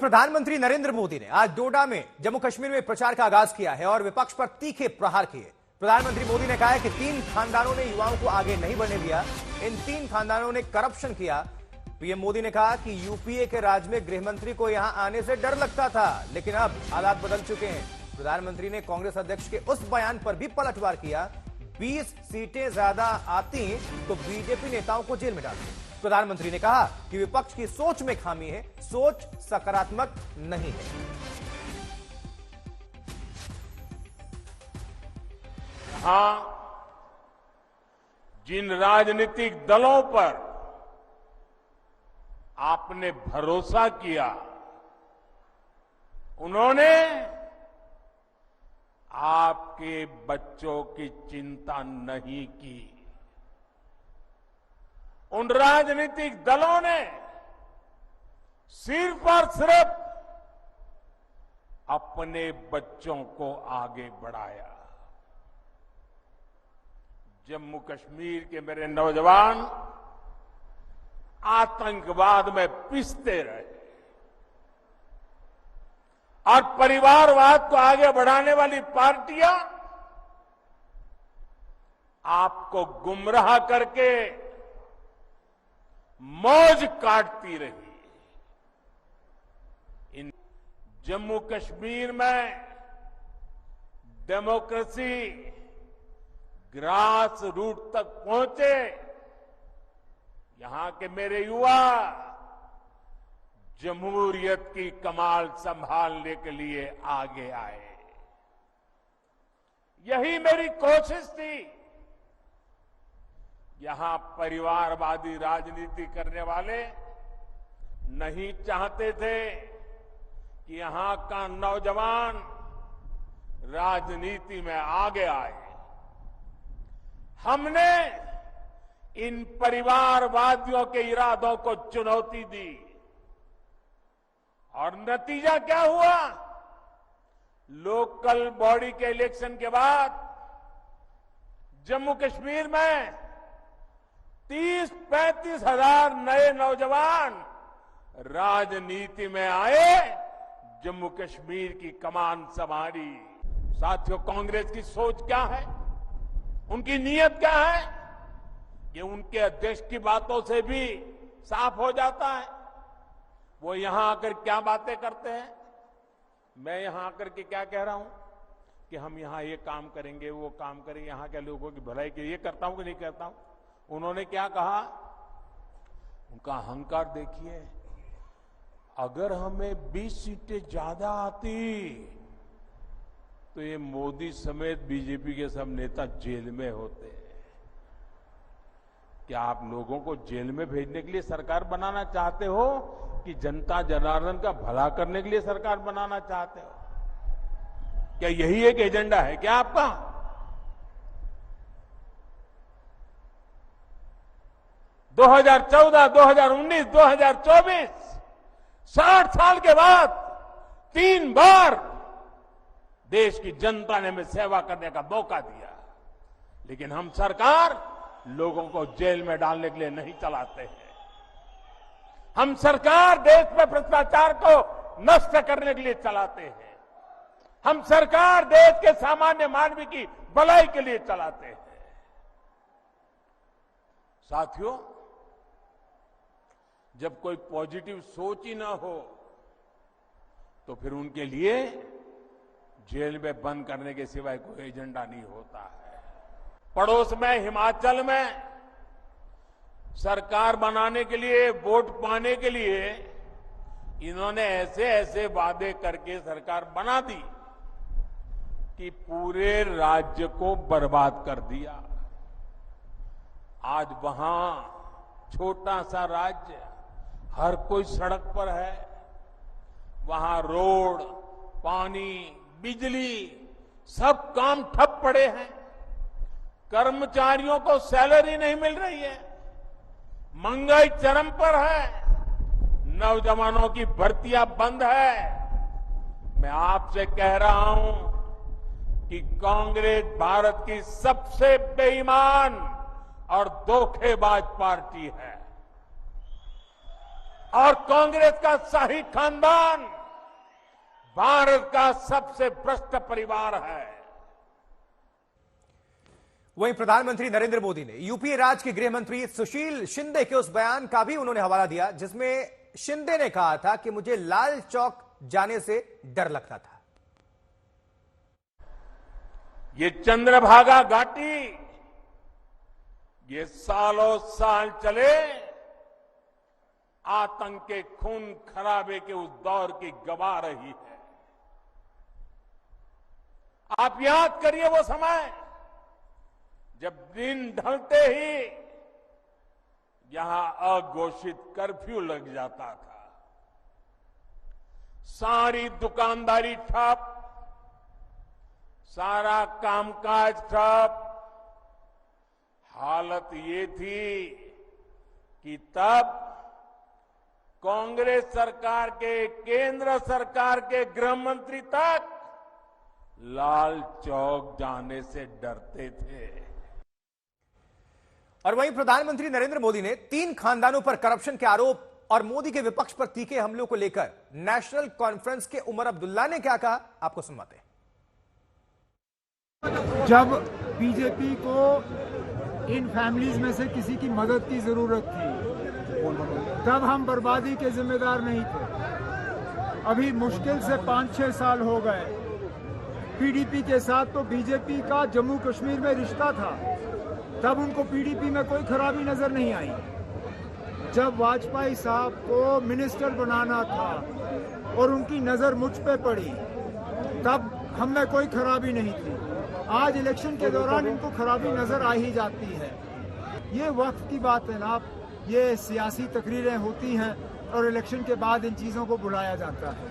प्रधानमंत्री नरेंद्र मोदी ने आज डोडा में जम्मू कश्मीर में प्रचार का आगाज किया है और विपक्ष पर तीखे प्रहार किए। प्रधानमंत्री मोदी ने कहा है कि 3 खानदानों ने युवाओं को आगे नहीं बढ़ने दिया, इन 3 खानदानों ने करप्शन किया। पीएम मोदी ने कहा कि यूपीए के राज में गृहमंत्री को यहां आने से डर लगता था, लेकिन अब हालात बदल चुके हैं। प्रधानमंत्री ने कांग्रेस अध्यक्ष के उस बयान पर भी पलटवार किया, 20 सीटें ज्यादा आती तो बीजेपी नेताओं को जेल में डाल दें। प्रधानमंत्री ने कहा कि विपक्ष की सोच में खामी है, सोच सकारात्मक नहीं है। यहां जिन राजनीतिक दलों पर आपने भरोसा किया, उन्होंने आपके बच्चों की चिंता नहीं की। उन राजनीतिक दलों ने सिर्फ और सिर्फ अपने बच्चों को आगे बढ़ाया। जम्मू कश्मीर के मेरे नौजवान आतंकवाद में पिसते रहे और परिवारवाद को आगे बढ़ाने वाली पार्टियां आपको गुमराह करके मौज काटती रही। इन जम्मू कश्मीर में डेमोक्रेसी ग्रास रूट तक पहुंचे, यहां के मेरे युवा जमहूरियत की कमाल संभालने के लिए आगे आए। यही मेरी कोशिश थी। यहां परिवारवादी राजनीति करने वाले नहीं चाहते थे कि यहां का नौजवान राजनीति में आगे आए। हमने इन परिवारवादियों के इरादों को चुनौती दी और नतीजा क्या हुआ? लोकल बॉडी के इलेक्शन के बाद जम्मू कश्मीर में 30-35 हजार नए नौजवान राजनीति में आए, जम्मू कश्मीर की कमान संभाली। साथियों, कांग्रेस की सोच क्या है, उनकी नीयत क्या है, ये उनके अध्यक्ष की बातों से भी साफ हो जाता है। वो यहां आकर क्या बातें करते हैं, मैं यहां आकर के क्या कह रहा हूं कि हम यहां ये काम करेंगे, वो काम करेंगे, यहां के लोगों की भलाई के लिए करता हूं कि नहीं करता हूं। उन्होंने क्या कहा, उनका अहंकार देखिए, अगर हमें 20 सीटें ज्यादा आती तो ये मोदी समेत बीजेपी के सब नेता जेल में होते। क्या आप लोगों को जेल में भेजने के लिए सरकार बनाना चाहते हो कि जनता जनार्दन का भला करने के लिए सरकार बनाना चाहते हो? क्या यही एक एजेंडा है क्या आपका? दो 2014, 2019, 2024 60 साल के बाद 3 बार देश की जनता ने हमें सेवा करने का मौका दिया, लेकिन हम सरकार लोगों को जेल में डालने के लिए नहीं चलाते हैं। हम सरकार देश में भ्रष्टाचार को नष्ट करने के लिए चलाते हैं। हम सरकार देश के सामान्य मानवी की भलाई के लिए चलाते हैं। साथियों, जब कोई पॉजिटिव सोच ही ना हो तो फिर उनके लिए जेल में बंद करने के सिवाय कोई एजेंडा नहीं होता है। पड़ोस में हिमाचल में सरकार बनाने के लिए, वोट पाने के लिए इन्होंने ऐसे ऐसे वादे करके सरकार बना दी कि पूरे राज्य को बर्बाद कर दिया। आज वहां छोटा सा राज्य, हर कोई सड़क पर है, वहां रोड, पानी, बिजली सब काम ठप पड़े हैं। कर्मचारियों को सैलरी नहीं मिल रही है, महंगाई चरम पर है, नौजवानों की भर्तियां बंद है। मैं आपसे कह रहा हूं कि कांग्रेस भारत की सबसे बेईमान और धोखेबाज पार्टी है और कांग्रेस का शाही खानदान भारत का सबसे भ्रष्ट परिवार है। वहीं प्रधानमंत्री नरेंद्र मोदी ने यूपीए राज के गृह मंत्री सुशील शिंदे के उस बयान का भी उन्होंने हवाला दिया जिसमें शिंदे ने कहा था कि मुझे लाल चौक जाने से डर लगता था। ये चंद्रभागा घाटी ये सालों साल चले आतंक के खून खराबे के उस दौर की गवा रही है। आप याद करिए वो समय जब दिन ढलते ही यहां अघोषित कर्फ्यू लग जाता था, सारी दुकानदारी ठप, सारा कामकाज ठप। हालत ये थी कि तब कांग्रेस सरकार के, केंद्र सरकार के गृह मंत्री तक लाल चौक जाने से डरते थे। और वहीं प्रधानमंत्री नरेंद्र मोदी ने 3 खानदानों पर करप्शन के आरोप और मोदी के विपक्ष पर तीखे हमलों को लेकर नेशनल कॉन्फ्रेंस के उमर अब्दुल्ला ने क्या कहा, आपको सुनवाते हैं। जब बीजेपी को इन फैमिलीज में से किसी की मदद की जरूरत थी तब हम बर्बादी के जिम्मेदार नहीं थे। अभी मुश्किल से 5-6 साल हो गए। पीडीपी के साथ तो बीजेपी का जम्मू कश्मीर में रिश्ता था, तब उनको पीडीपी में कोई खराबी नजर नहीं आई। जब वाजपेयी साहब को मिनिस्टर बनाना था और उनकी नजर मुझ पे पड़ी तब हम में कोई खराबी नहीं थी। आज इलेक्शन के दौरान इनको खराबी नजर आ ही जाती है। ये वक्त की बात है ना, ये सियासी तकरीरें होती हैं और इलेक्शन के बाद इन चीजों को बुलाया जाता है।